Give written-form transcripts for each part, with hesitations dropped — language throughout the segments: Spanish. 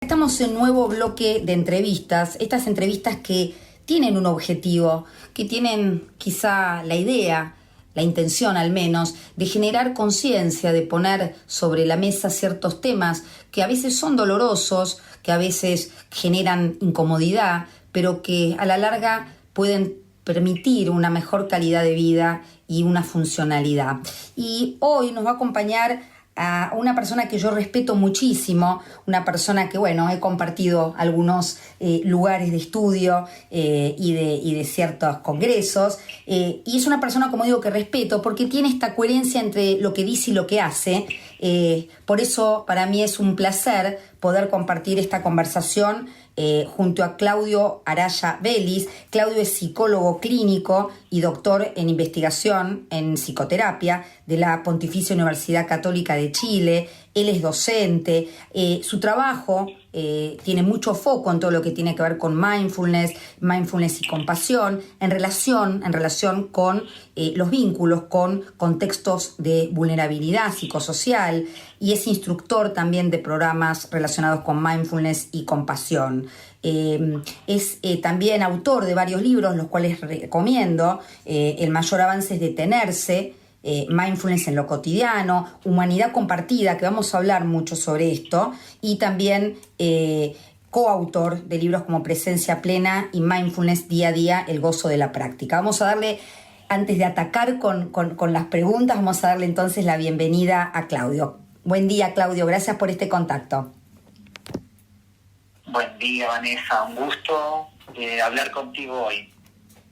estamos en un nuevo bloque de entrevistas, estas entrevistas que tienen un objetivo, que tienen quizá la idea, la intención al menos, de generar conciencia, de poner sobre la mesa ciertos temas que a veces son dolorosos, que a veces generan incomodidad, pero que a la larga pueden permitir una mejor calidad de vida y una funcionalidad. Y hoy nos va a acompañar a una persona que yo respeto muchísimo, una persona que, bueno, he compartido algunos lugares de estudio y de ciertos congresos, y es una persona, como digo, que respeto porque tiene esta coherencia entre lo que dice y lo que hace. Por eso para mí es un placer poder compartir esta conversación junto a Claudio Araya Vélez. Claudio es psicólogo clínico y doctor en investigación en psicoterapia de la Pontificia Universidad Católica de Chile. Él es docente. Su trabajo tiene mucho foco en todo lo que tiene que ver con mindfulness y compasión, en relación con los vínculos con contextos de vulnerabilidad psicosocial, y es instructor también de programas relacionados con mindfulness y compasión. Es también autor de varios libros, los cuales recomiendo: El mayor avance es detenerse, Mindfulness en lo cotidiano, Humanidad compartida, que vamos a hablar mucho sobre esto, y también coautor de libros como Presencia plena y Mindfulness día a día, el gozo de la práctica. Vamos a darle, antes de atacar con las preguntas, vamos a darle entonces la bienvenida a Claudio. Buen día, Claudio, gracias por este contacto. Buen día, Vanessa, un gusto hablar contigo hoy.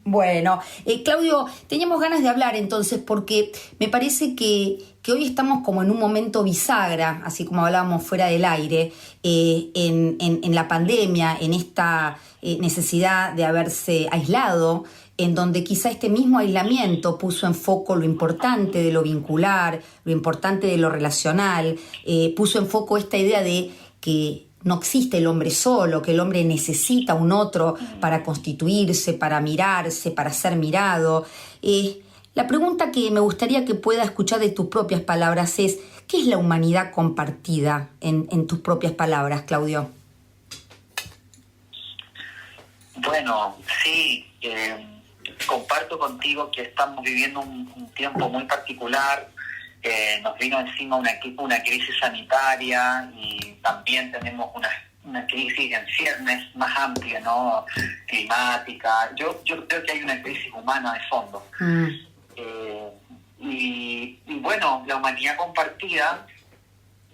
Bueno, Claudio, teníamos ganas de hablar entonces porque me parece que hoy estamos como en un momento bisagra, así como hablábamos fuera del aire, en la pandemia, en esta necesidad de haberse aislado, en donde quizá este mismo aislamiento puso en foco lo importante de lo vincular, lo importante de lo relacional, puso en foco esta idea de que no existe el hombre solo, que el hombre necesita un otro para constituirse, para mirarse, para ser mirado. La pregunta que me gustaría que pueda escuchar de tus propias palabras es: ¿qué es la humanidad compartida en tus propias palabras, Claudio? Bueno, sí, comparto contigo que estamos viviendo un tiempo muy particular. Nos vino encima una crisis sanitaria y también tenemos una crisis en ciernes más amplia, ¿no? Climática. Yo creo que hay una crisis humana de fondo. Y bueno, la humanidad compartida,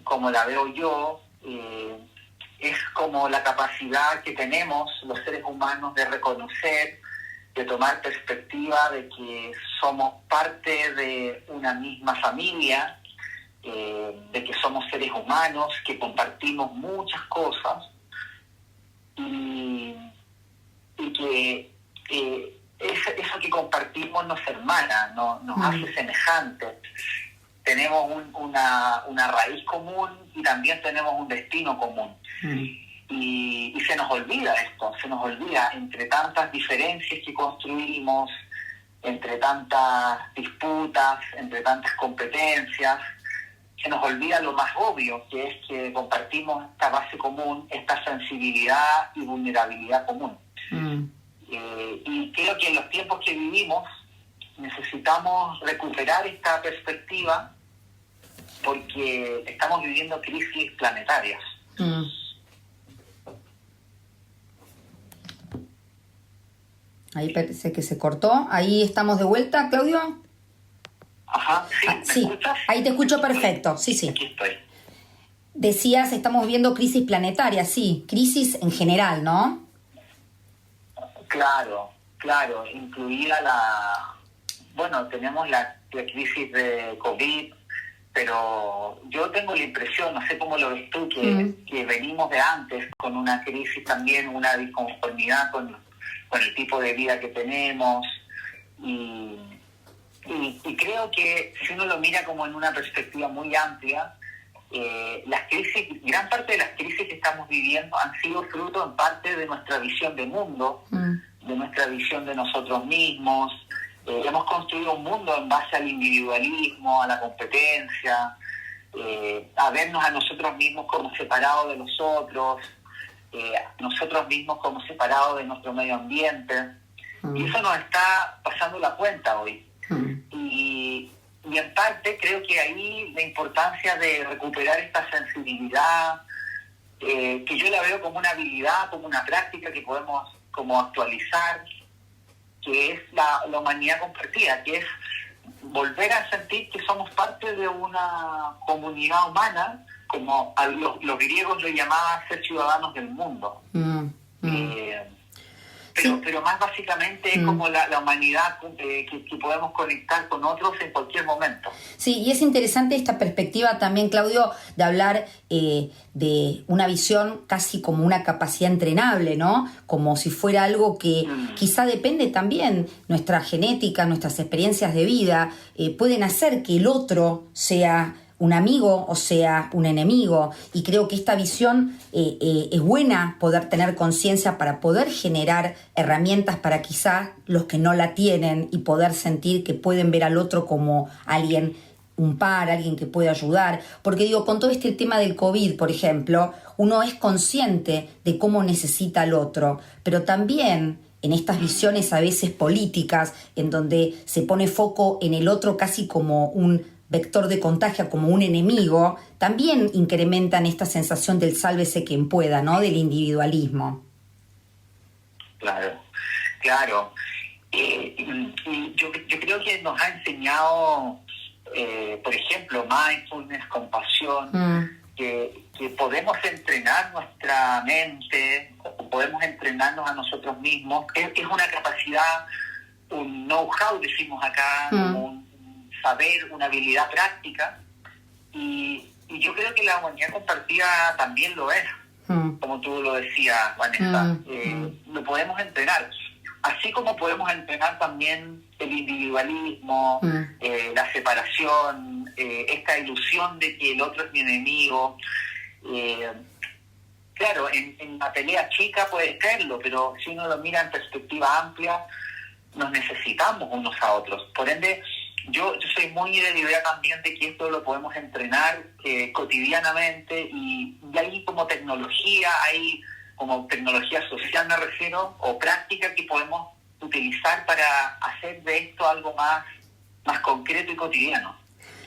como la veo yo, es como la capacidad que tenemos los seres humanos de reconocer, de tomar perspectiva de que somos parte de una misma familia, de que somos seres humanos, que compartimos muchas cosas y que eso que compartimos nos hermana, nos hace semejantes. Tenemos una raíz común y también tenemos un destino común. Y se nos olvida esto, se nos olvida entre tantas diferencias que construimos, entre tantas disputas, entre tantas competencias, se nos olvida lo más obvio, que es que compartimos esta base común, esta sensibilidad y vulnerabilidad común. Y creo que en los tiempos que vivimos necesitamos recuperar esta perspectiva porque estamos viviendo crisis planetarias. Ahí parece que se cortó. Ahí estamos de vuelta, Claudio. Ajá, sí, ¿me escuchas? Ahí te escucho perfecto, sí. Aquí estoy. Decías, estamos viendo crisis planetaria, sí, crisis en general, ¿no? Claro, incluida tenemos la crisis de COVID, pero yo tengo la impresión, no sé cómo lo ves tú, que venimos de antes con una crisis también, una disconformidad con el tipo de vida que tenemos, y creo que si uno lo mira como en una perspectiva muy amplia, las crisis, gran parte de las crisis que estamos viviendo han sido fruto en parte de nuestra visión de mundo, de nuestra visión de nosotros mismos. Hemos construido un mundo en base al individualismo, a la competencia, a vernos a nosotros mismos como separados de los otros. nosotros mismos como separados de nuestro medio ambiente. Y eso nos está pasando la cuenta hoy. Y en parte creo que ahí la importancia de recuperar esta sensibilidad, que yo la veo como una habilidad, como una práctica que podemos como actualizar, que es la humanidad compartida, que es volver a sentir que somos parte de una comunidad humana, como los griegos lo llamaban ser ciudadanos del mundo. Pero más básicamente es como la humanidad que podemos conectar con otros en cualquier momento. Sí, y es interesante esta perspectiva también, Claudio, de hablar de una visión casi como una capacidad entrenable, ¿no? Como si fuera algo que quizá depende también, nuestra genética, nuestras experiencias de vida, pueden hacer que el otro sea un amigo o sea un enemigo, y creo que esta visión es buena poder tener conciencia para poder generar herramientas para quizá los que no la tienen y poder sentir que pueden ver al otro como alguien, un par, alguien que puede ayudar, porque digo, con todo este tema del COVID, por ejemplo, uno es consciente de cómo necesita al otro, pero también en estas visiones a veces políticas, en donde se pone foco en el otro casi como un vector de contagio, como un enemigo, también incrementan esta sensación del sálvese quien pueda, ¿no? Del individualismo. Claro. Y yo creo que nos ha enseñado, por ejemplo, mindfulness, compasión, que podemos entrenar nuestra mente, o podemos entrenarnos a nosotros mismos. Es una capacidad, un know-how, decimos acá, como un saber, una habilidad práctica, y yo creo que la humanidad compartida también lo es, como tú lo decías, Vanessa. Lo podemos entrenar, así como podemos entrenar también el individualismo, la separación, esta ilusión de que el otro es mi enemigo. Claro, en una pelea chica puede serlo, pero si uno lo mira en perspectiva amplia, nos necesitamos unos a otros. Por ende, yo soy muy de la idea también de que esto lo podemos entrenar cotidianamente, y hay como tecnología, social me refiero, o práctica que podemos utilizar para hacer de esto algo más concreto y cotidiano.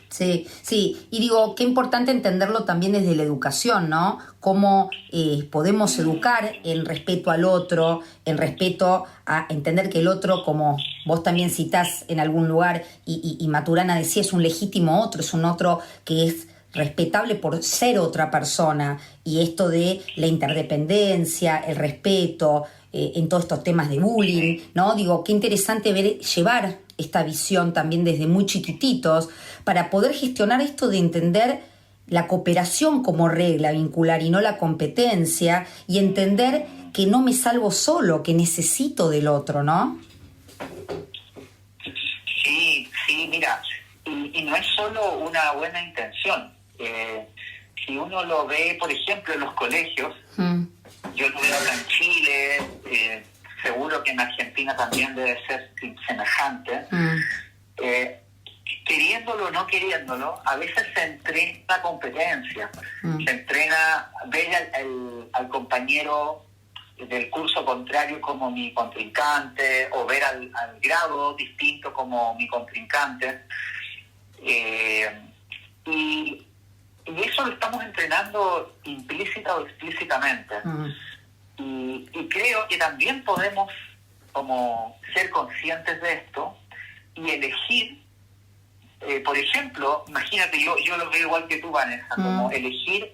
Sí, y digo, qué importante entenderlo también desde la educación, ¿no? Cómo podemos educar en respeto al otro, en respeto a entender que el otro, como vos también citás en algún lugar, y Maturana decía, es un legítimo otro, es un otro que es respetable por ser otra persona, y esto de la interdependencia, el respeto, en todos estos temas de bullying, ¿no? Digo, qué interesante llevar esta visión también desde muy chiquititos para poder gestionar esto de entender la cooperación como regla vincular y no la competencia, y entender que no me salvo solo, que necesito del otro, ¿no? Sí, mira, y no es solo una buena intención. Si uno lo ve, por ejemplo, en los colegios, yo lo veo acá en Chile, seguro que en Argentina también debe ser semejante. Queriéndolo o no queriéndolo, a veces se entrena la competencia, se entrena ver al compañero del curso contrario como mi contrincante, o ver al grado distinto como mi contrincante. Y eso lo estamos entrenando implícita o explícitamente. Y creo que también podemos como ser conscientes de esto y elegir, por ejemplo, imagínate, yo lo veo igual que tú, Vanessa, como elegir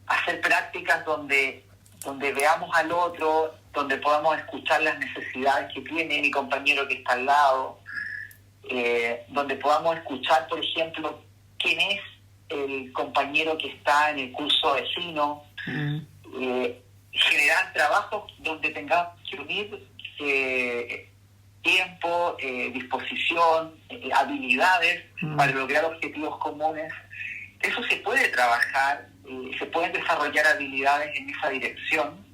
hacer prácticas donde veamos al otro, donde podamos escuchar las necesidades que tiene mi compañero que está al lado, donde podamos escuchar, por ejemplo, quién es el compañero que está en el curso vecino, generar trabajos donde tengamos que unir tiempo, disposición, habilidades para lograr objetivos comunes. Eso se puede trabajar, se pueden desarrollar habilidades en esa dirección,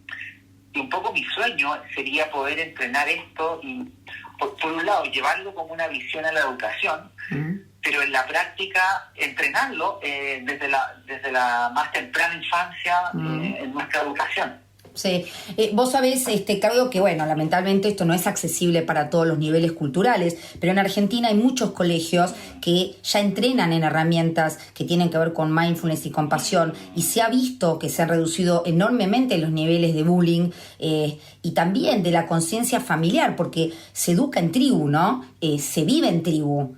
y un poco mi sueño sería poder entrenar esto y, por un lado, llevarlo como una visión a la educación, pero en la práctica entrenarlo desde la más temprana infancia en nuestra educación. Sí. Vos sabés, Carlos, que bueno, lamentablemente esto no es accesible para todos los niveles culturales, pero en Argentina hay muchos colegios que ya entrenan en herramientas que tienen que ver con mindfulness y compasión, y se ha visto que se han reducido enormemente los niveles de bullying y también de la conciencia familiar, porque se educa en tribu, ¿no? Se vive en tribu.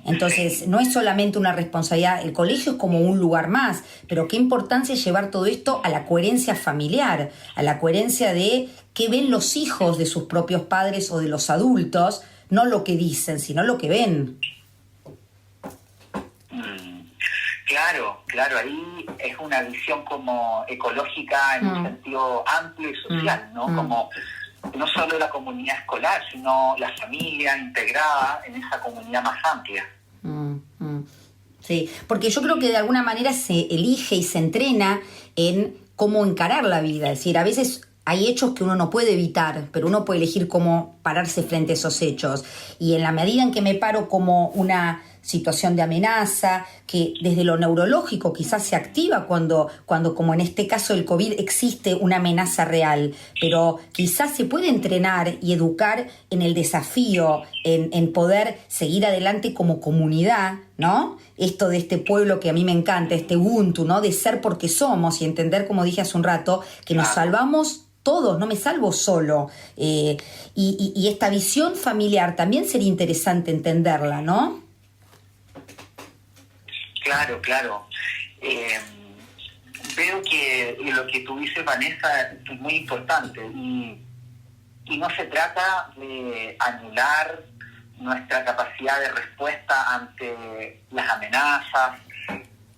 Entonces no es solamente una responsabilidad, el colegio es como un lugar más, pero qué importancia es llevar todo esto a la coherencia familiar, a la coherencia de qué ven los hijos de sus propios padres o de los adultos, no lo que dicen, sino lo que ven. Claro, ahí es una visión como ecológica en un sentido amplio y social, ¿no? Como no solo la comunidad escolar, sino la familia integrada en esa comunidad más amplia. Sí, porque yo creo que de alguna manera se elige y se entrena en cómo encarar la vida. Es decir, a veces hay hechos que uno no puede evitar, pero uno puede elegir cómo pararse frente a esos hechos. Y en la medida en que me paro como una situación de amenaza, que desde lo neurológico quizás se activa cuando como en este caso del COVID, existe una amenaza real, pero quizás se puede entrenar y educar en el desafío, en poder seguir adelante como comunidad, ¿no? Esto de este pueblo que a mí me encanta, este Ubuntu, ¿no? De ser porque somos y entender, como dije hace un rato, que nos salvamos todos, no me salvo solo. Y esta visión familiar también sería interesante entenderla, ¿no? Claro. Veo que lo que tú dices, Vanessa, es muy importante y no se trata de anular nuestra capacidad de respuesta ante las amenazas.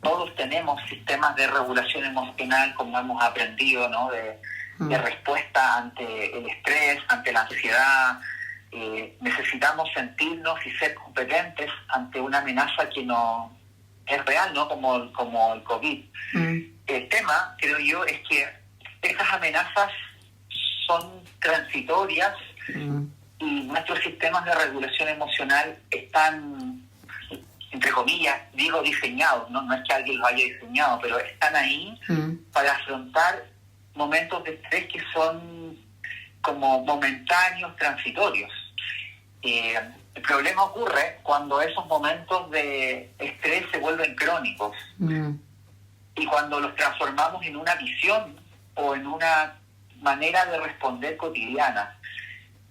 Todos tenemos sistemas de regulación emocional, como hemos aprendido, ¿no? De respuesta ante el estrés, ante la ansiedad. Necesitamos sentirnos y ser competentes ante una amenaza que no es real, ¿no? Como el COVID. El tema, creo yo, es que estas amenazas son transitorias y nuestros sistemas de regulación emocional están, entre comillas, digo diseñados, no es que alguien los haya diseñado, pero están ahí para afrontar momentos de estrés que son como momentáneos, transitorios. El problema ocurre cuando esos momentos de estrés se vuelven crónicos y cuando los transformamos en una visión o en una manera de responder cotidiana.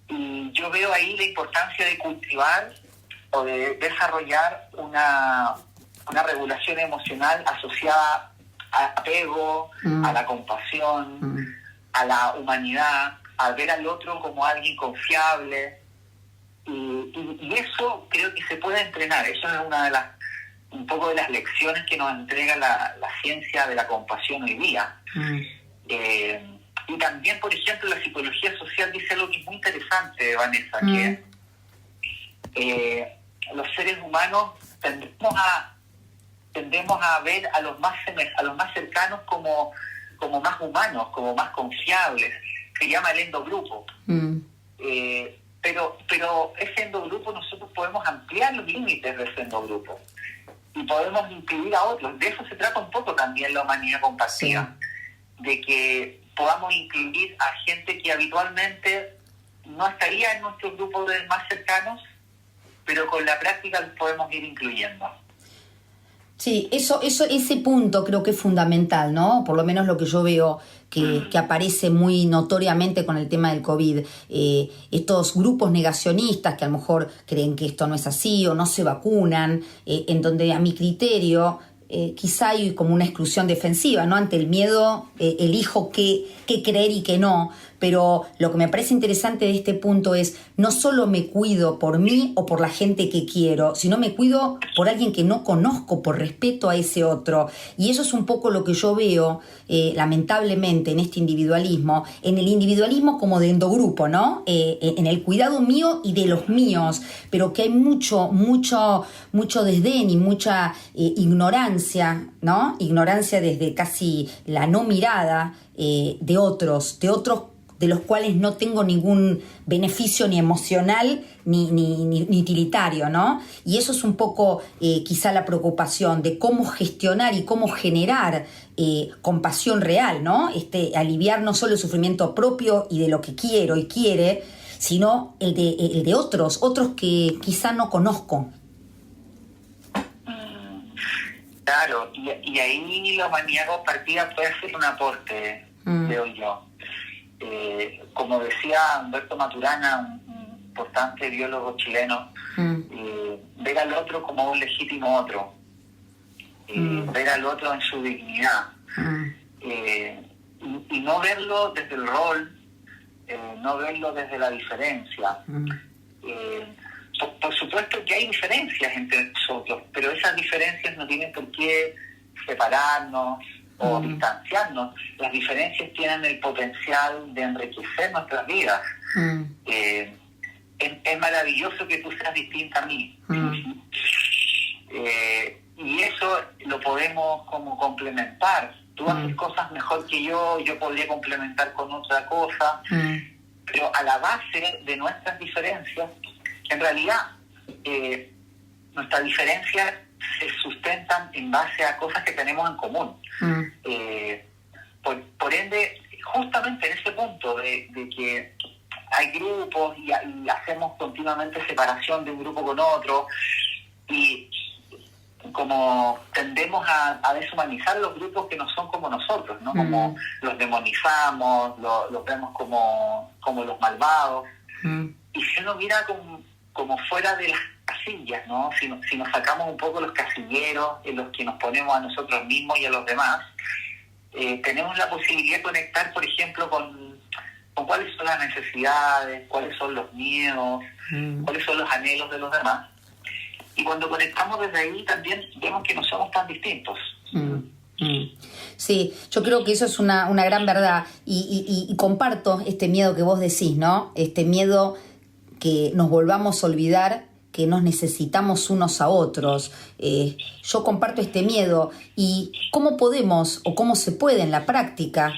Y yo veo ahí la importancia de cultivar o de desarrollar una regulación emocional asociada al apego, a la compasión, a la humanidad, a ver al otro como alguien confiable. Y eso creo que se puede entrenar. Eso es un poco de las lecciones que nos entrega la ciencia de la compasión hoy día. Y también, por ejemplo, la psicología social dice algo que es muy interesante, Vanessa, que los seres humanos tendemos a ver a los más cercanos como más humanos, como más confiables. Se llama el endogrupo. Pero ese endogrupo nosotros podemos ampliar los límites de ese endogrupo y podemos incluir a otros. De eso se trata un poco también la humanidad compartida, de que podamos incluir a gente que habitualmente no estaría en nuestro grupo de más cercanos, pero con la práctica los podemos ir incluyendo. Sí, ese punto creo que es fundamental, ¿no? Por lo menos lo que yo veo que aparece muy notoriamente con el tema del COVID. Estos grupos negacionistas que a lo mejor creen que esto no es así o no se vacunan, en donde a mi criterio quizá hay como una exclusión defensiva, ¿no? Ante el miedo elijo qué creer y qué no. Pero lo que me parece interesante de este punto es no solo me cuido por mí o por la gente que quiero, sino me cuido por alguien que no conozco, por respeto a ese otro. Y eso es un poco lo que yo veo, lamentablemente, en este individualismo, en el individualismo como de endogrupo, ¿no? En el cuidado mío y de los míos, pero que hay mucho desdén y mucha ignorancia, ¿no? Ignorancia desde casi la no mirada de otros de los cuales no tengo ningún beneficio ni emocional ni utilitario, ¿no? Y eso es un poco quizá la preocupación de cómo gestionar y cómo generar compasión real, ¿no? Aliviar no solo el sufrimiento propio y de lo que quiero y quiere, sino el de otros que quizá no conozco. Claro, y ahí la humanidad compartida puede ser un aporte, creo yo. Como decía Humberto Maturana, un importante biólogo chileno, ver al otro como un legítimo otro, ver al otro en su dignidad, y no verlo desde el rol, no verlo desde la diferencia. Por supuesto que hay diferencias entre nosotros, pero esas diferencias no tienen por qué separarnos o distanciarnos. Las diferencias tienen el potencial de enriquecer nuestras vidas. Es maravilloso que tú seas distinta a mí. Y eso lo podemos como complementar. Tú haces cosas mejor que yo podría complementar con otra cosa, pero a la base de nuestras diferencias, en realidad, nuestras diferencias se sustentan en base a cosas que tenemos en común. Por ende, justamente en ese punto de que hay grupos y hacemos continuamente separación de un grupo con otro, y como tendemos a deshumanizar los grupos que no son como nosotros, ¿no? Como los demonizamos, los vemos como los malvados. Y si uno mira como fuera de las casillas, ¿no? Si nos sacamos un poco los casilleros en los que nos ponemos a nosotros mismos y a los demás, tenemos la posibilidad de conectar, por ejemplo, con cuáles son las necesidades, cuáles son los miedos, cuáles son los anhelos de los demás. Y cuando conectamos desde ahí también vemos que no somos tan distintos. Sí, yo creo que eso es una gran verdad y comparto este miedo que vos decís, ¿no? Este miedo que nos volvamos a olvidar que nos necesitamos unos a otros. Yo comparto este miedo y cómo podemos o cómo se puede en la práctica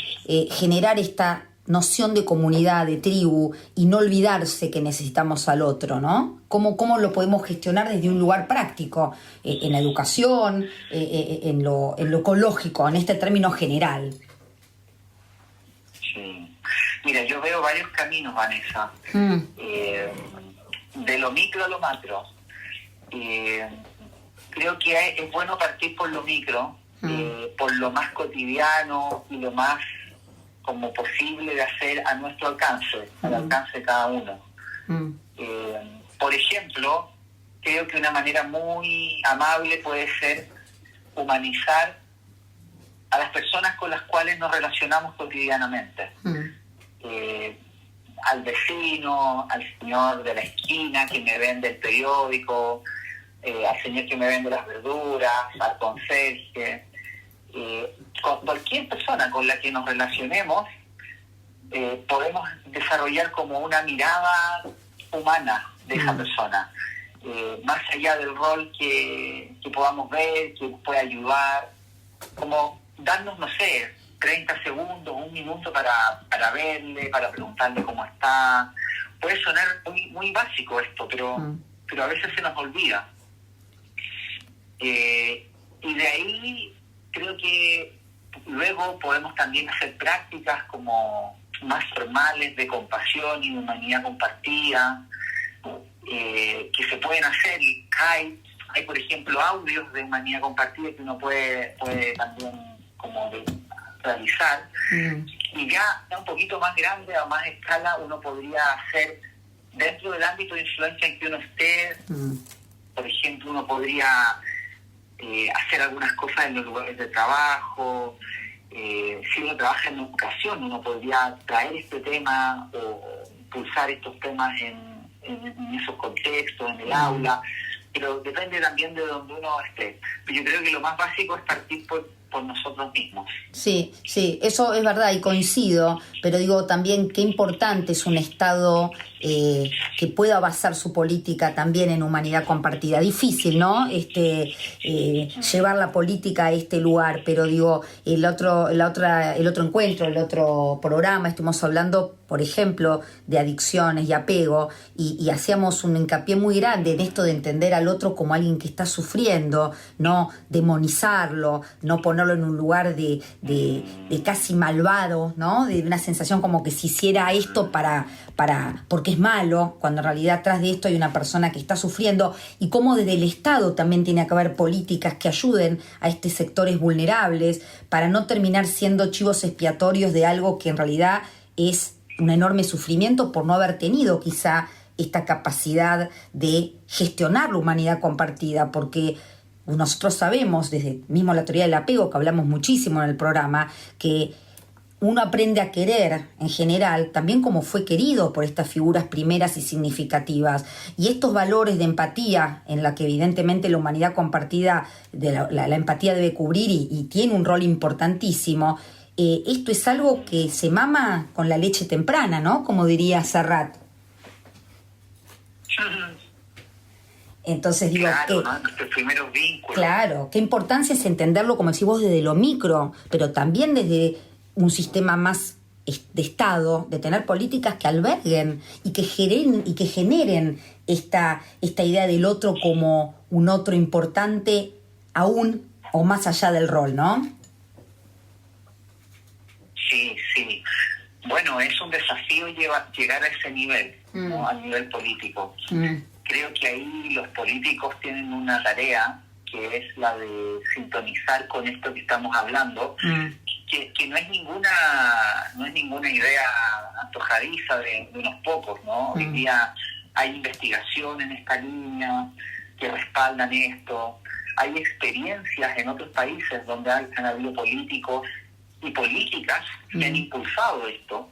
generar esta noción de comunidad, de tribu y no olvidarse que necesitamos al otro, ¿no? ¿Cómo lo podemos gestionar desde un lugar práctico, en la educación, en lo ecológico, en este término general? Sí. Mira, yo veo varios caminos, Vanessa, de lo micro a lo macro. Creo que es bueno partir por lo micro, por lo más cotidiano y lo más como posible de hacer a nuestro alcance, al alcance de cada uno. Por ejemplo, creo que una manera muy amable puede ser humanizar a las personas con las cuales nos relacionamos cotidianamente. Al vecino, al señor de la esquina que me vende el periódico, al señor que me vende las verduras, al conserje, con cualquier persona con la que nos relacionemos, podemos desarrollar como una mirada humana de esa persona, más allá del rol que podamos ver, que puede ayudar, como darnos, no sé, 30 segundos, un minuto para verle, para preguntarle cómo está. Puede sonar muy básico esto, pero a veces se nos olvida. Y de ahí creo que luego podemos también hacer prácticas como más formales de compasión y de humanidad compartida, que se pueden hacer. Hay por ejemplo audios de humanidad compartida que uno puede también como realizar, y ya un poquito más grande, a más escala, uno podría hacer dentro del ámbito de influencia en que uno esté. Por ejemplo, uno podría hacer algunas cosas en los lugares de trabajo. Si uno trabaja en educación, uno podría traer este tema o impulsar estos temas en esos contextos, en el aula, pero depende también de donde uno esté. Pero yo creo que lo más básico es partir por nosotros mismos. Sí, eso es verdad y coincido, pero digo también qué importante es un Estado que pueda basar su política también en humanidad compartida. Difícil, ¿no? Llevar la política a este lugar, pero digo, el otro encuentro, el otro programa, estuvimos hablando, por ejemplo, de adicciones y apego, y hacíamos un hincapié muy grande en esto de entender al otro como alguien que está sufriendo, no demonizarlo, no ponerlo en un lugar de casi malvado, ¿no? De una sensación como que si hiciera esto porque es malo, cuando en realidad atrás de esto hay una persona que está sufriendo, y cómo desde el Estado también tiene que haber políticas que ayuden a estos sectores vulnerables para no terminar siendo chivos expiatorios de algo que en realidad es un enorme sufrimiento por no haber tenido quizá esta capacidad de gestionar la humanidad compartida, porque nosotros sabemos, desde mismo la teoría del apego, que hablamos muchísimo en el programa, que uno aprende a querer en general también como fue querido por estas figuras primeras y significativas. Y estos valores de empatía, en la que evidentemente la humanidad compartida, la empatía debe cubrir y tiene un rol importantísimo, esto es algo que se mama con la leche temprana, ¿no? Como diría Serrat. Entonces digo, claro, ¿no? Los primeros vínculos. Claro, qué importancia es entenderlo, como decís vos, desde lo micro, pero también desde un sistema más de Estado, de tener políticas que alberguen y que generen esta idea del otro como un otro importante aún o más allá del rol, ¿no? Sí. Bueno, es un desafío llegar a ese nivel, ¿no? A nivel político. Creo que ahí los políticos tienen una tarea que es la de sintonizar con esto que estamos hablando, que no es ninguna idea antojadiza de unos pocos, ¿no? Hoy día hay investigación en esta línea que respaldan esto. Hay experiencias en otros países donde han habido políticos y políticas que han impulsado esto.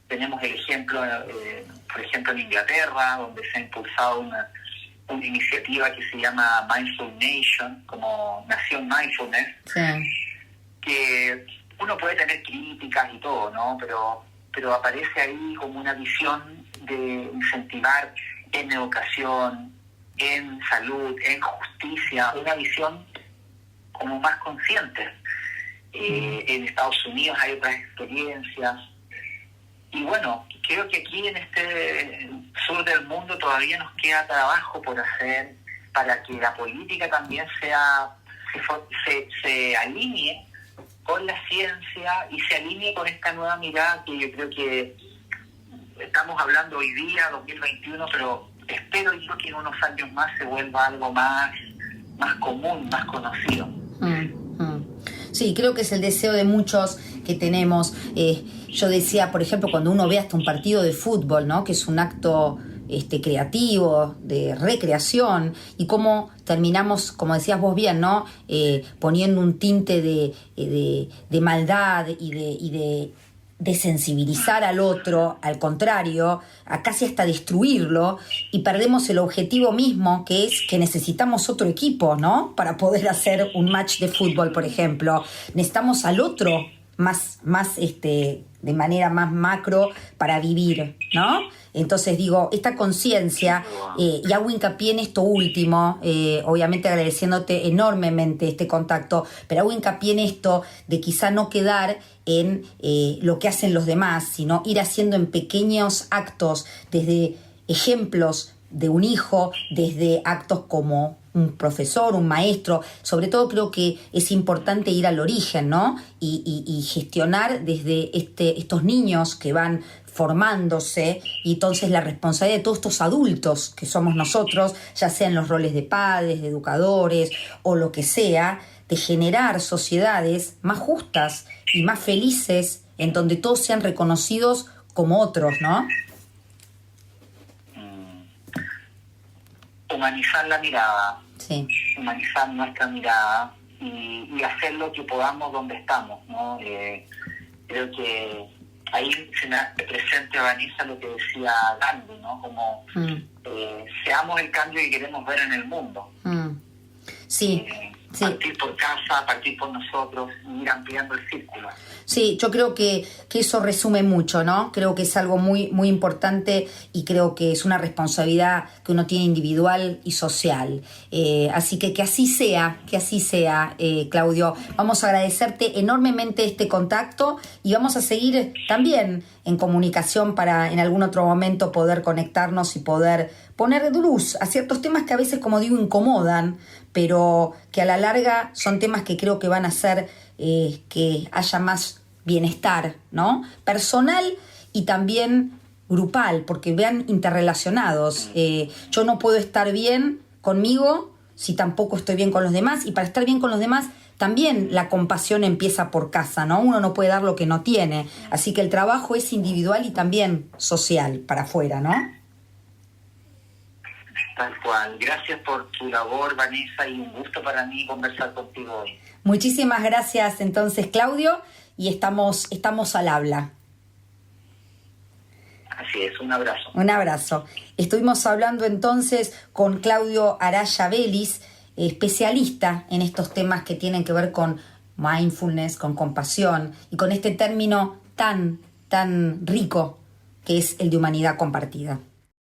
Tenemos el ejemplo, por ejemplo, en Inglaterra, donde se ha impulsado una iniciativa que se llama Mindful Nation, como Nación Mindfulness, que uno puede tener críticas y todo, ¿no? Pero aparece ahí como una visión de incentivar en educación, en salud, en justicia, una visión como más consciente. En Estados Unidos hay otras experiencias. Y bueno, creo que aquí en este sur del mundo todavía nos queda trabajo por hacer para que la política también se alinee con la ciencia y se alinee con esta nueva mirada que yo creo que estamos hablando hoy día, 2021, pero espero yo que en unos años más se vuelva algo más común, más conocido. Sí, creo que es el deseo de muchos que tenemos. Yo decía, por ejemplo, cuando uno ve hasta un partido de fútbol, ¿no? Que es un acto creativo, de recreación, y cómo terminamos, como decías vos bien, ¿no? Poniendo un tinte de maldad y de sensibilizar al otro, al contrario, a casi hasta destruirlo, y perdemos el objetivo mismo, que es que necesitamos otro equipo, ¿no? Para poder hacer un match de fútbol, por ejemplo. Necesitamos al otro más de manera más macro para vivir, ¿no? Entonces digo, esta conciencia, y hago hincapié en esto último, obviamente agradeciéndote enormemente este contacto, pero hago hincapié en esto de quizá no quedar en lo que hacen los demás, sino ir haciendo en pequeños actos, desde ejemplos de un hijo, desde actos como un profesor, un maestro. Sobre todo creo que es importante ir al origen, ¿no? Y gestionar desde estos niños que van formándose, y entonces la responsabilidad de todos estos adultos que somos nosotros, ya sean los roles de padres, de educadores o lo que sea, de generar sociedades más justas y más felices, en donde todos sean reconocidos como otros, ¿no? Humanizar la mirada, sí. Humanizar nuestra mirada y hacer lo que podamos donde estamos, ¿no? Creo que ahí se me presenta, Vanessa, lo que decía Gandhi, ¿no? Como seamos el cambio que queremos ver en el mundo. Sí, Sí. Partir por casa, partir por nosotros, y ir ampliando el círculo. Sí, yo creo que eso resume mucho, ¿no? Creo que es algo muy, muy importante y creo que es una responsabilidad que uno tiene individual y social. Así que así sea, Claudio. Vamos a agradecerte enormemente este contacto y vamos a seguir también en comunicación para en algún otro momento poder conectarnos y poder poner luz a ciertos temas que a veces, como digo, incomodan, pero que a la larga son temas que creo que van a hacer que haya más bienestar, ¿no? Personal y también grupal, porque vean interrelacionados. Yo no puedo estar bien conmigo si tampoco estoy bien con los demás, y para estar bien con los demás también la compasión empieza por casa, ¿no? Uno no puede dar lo que no tiene, así que el trabajo es individual y también social para afuera, ¿no? Tal cual. Gracias por tu labor, Vanessa, y un gusto para mí conversar contigo hoy. Muchísimas gracias entonces, Claudio, y estamos al habla. Así es, un abrazo. Un abrazo. Estuvimos hablando entonces con Claudio Araya Vélez, especialista en estos temas que tienen que ver con mindfulness, con compasión y con este término tan rico que es el de humanidad compartida.